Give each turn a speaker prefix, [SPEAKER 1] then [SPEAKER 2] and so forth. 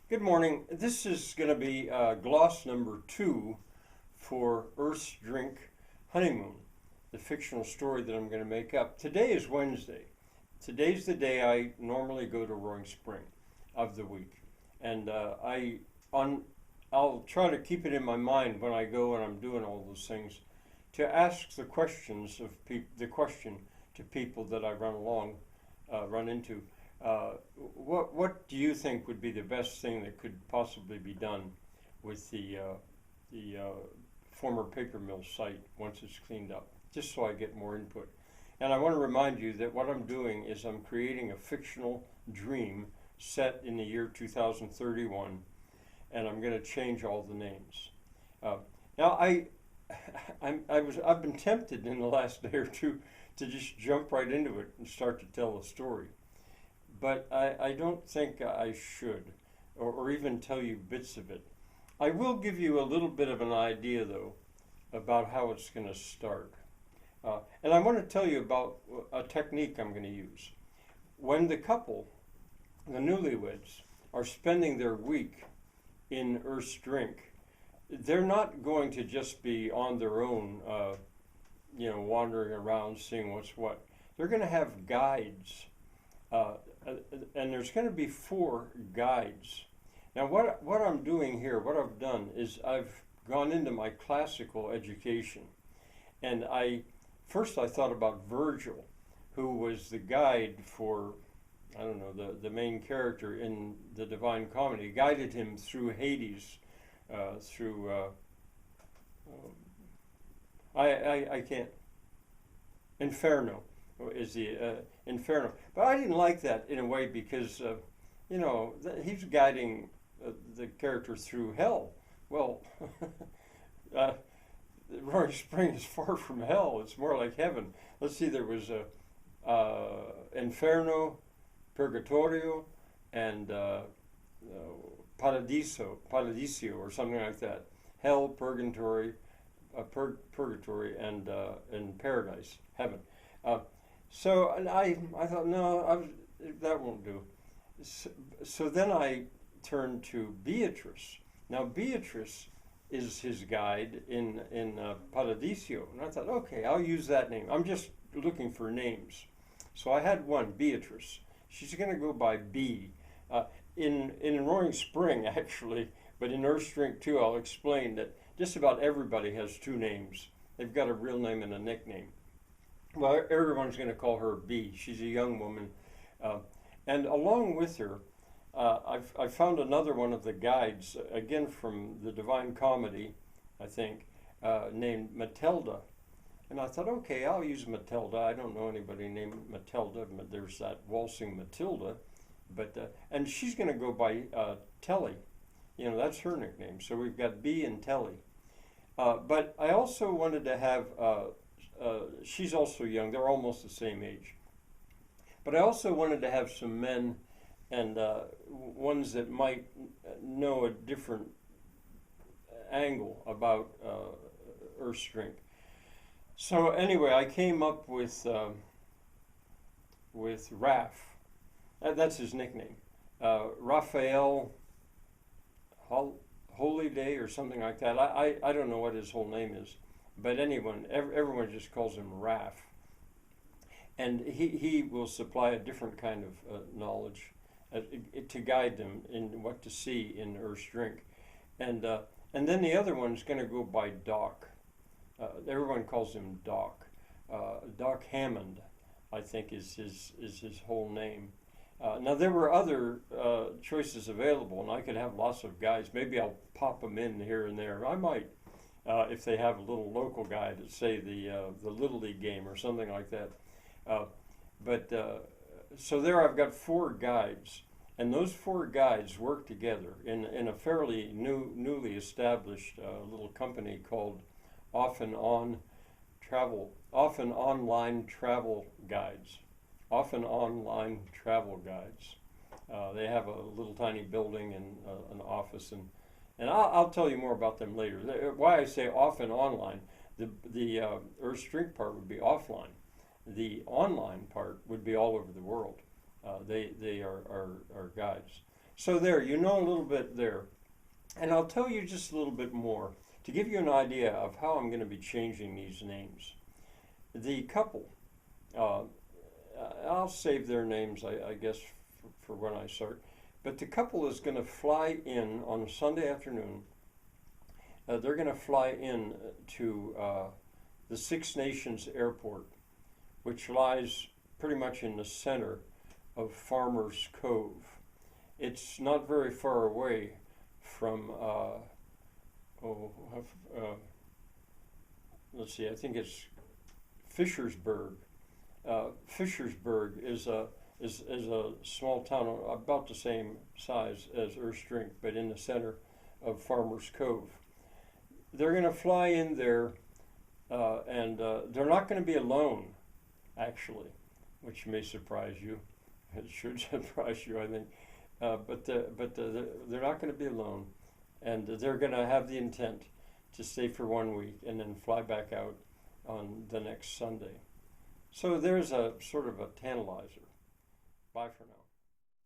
[SPEAKER 1] Good morning. This is going to be gloss number 2 for Earth's Drink Honeymoon, the fictional story that I'm going to make up. Today is Wednesday. Today's the day I normally go to Roaring Spring of the week. And I'll try to keep it in my mind when I go and I'm doing all those things to ask the questions of the question to people that I run into. What do you think would be the best thing that could possibly be done with the former paper mill site once it's cleaned up? Just so I get more input. And I want to remind you that what I'm doing is I'm creating a fictional dream set in the year 2031, and I'm going to change all the names. Now I've been tempted in the last day or two to just jump right into it and start to tell a story. But I don't think I should, or even tell you bits of it. I will give you a little bit of an idea, though, about how it's going to start. And I want to tell you about a technique I'm going to use. When the couple, the newlyweds, are spending their week in Earth's Drink, they're not going to just be on their own, wandering around seeing what's what. They're going to have guides. And there's going to be 4 guides. Now, what I'm doing here, what I've done is I've gone into my classical education, and first I thought about Virgil, who was the guide for, I don't know, the main character in the Divine Comedy, guided him through Hades, through I can't, Inferno is the Inferno. But I didn't like that in a way because, he's guiding the character through hell. Well, Roaring Spring is far from hell. It's more like heaven. Let's see, there was Inferno, Purgatorio, and Paradiso, or something like that. Hell, Purgatory, and Paradise, heaven. So and I thought, no, that won't do. So then I turned to Beatrice. Now Beatrice is his guide in Paradiso, and I thought, okay, I'll use that name. I'm just looking for names. So I had one, Beatrice. She's going to go by B. In Roaring Spring, actually, but in Earth's Drink too, I'll explain that just about everybody has 2 names. They've got a real name and a nickname. Well, everyone's going to call her B. She's a young woman. And along with her, I found another one of the guides, again from the Divine Comedy, I think, named Matilda. And I thought, okay, I'll use Matilda. I don't know anybody named Matilda. There's that waltzing Matilda. And she's going to go by Telly. That's her nickname. So we've got B and Telly. But I also wanted to have... she's also young. They're almost the same age. But I also wanted to have some men and ones that might know a different angle about Earth's Drink. So anyway, I came up with Raph. That's his nickname. Raphael Holy Day or something like that. I don't know what his whole name is. But everyone just calls him Raph. And he will supply a different kind of knowledge to guide them in what to see in Earth's Drink. And then the other one's going to go by Doc. Everyone calls him Doc. Doc Hammond, I think, is his whole name. Now, there were other choices available, and I could have lots of guys. Maybe I'll pop them in here and there. I might. If they have a little local guide, say the Little League game or something like that. So there I've got 4 guides, and those 4 guides work together in a fairly newly established little company called Off and Online Travel Guides. Off and Online Travel Guides. They have a little tiny building and an office, and I'll tell you more about them later. Why I say off and online, the Earth's Drink part would be offline. The online part would be all over the world. They are guides. So there, you know a little bit there. And I'll tell you just a little bit more to give you an idea of how I'm going to be changing these names. The couple, uh, I'll save their names, I guess, for when I start. But the couple is going to fly in on a Sunday afternoon. They're going to fly in to the Six Nations Airport, which lies pretty much in the center of Farmers Cove. It's not very far away from, let's see, I think it's Fishersburg. Fishersburg is a small town about the same size as Erstrink, but in the center of Farmers Cove. They're going to fly in there, and they're not going to be alone, actually, which may surprise you. It should surprise you, I think. But they're not going to be alone, and they're going to have the intent to stay for 1 week and then fly back out on the next Sunday. So there's a sort of a tantalizer. Bye for now.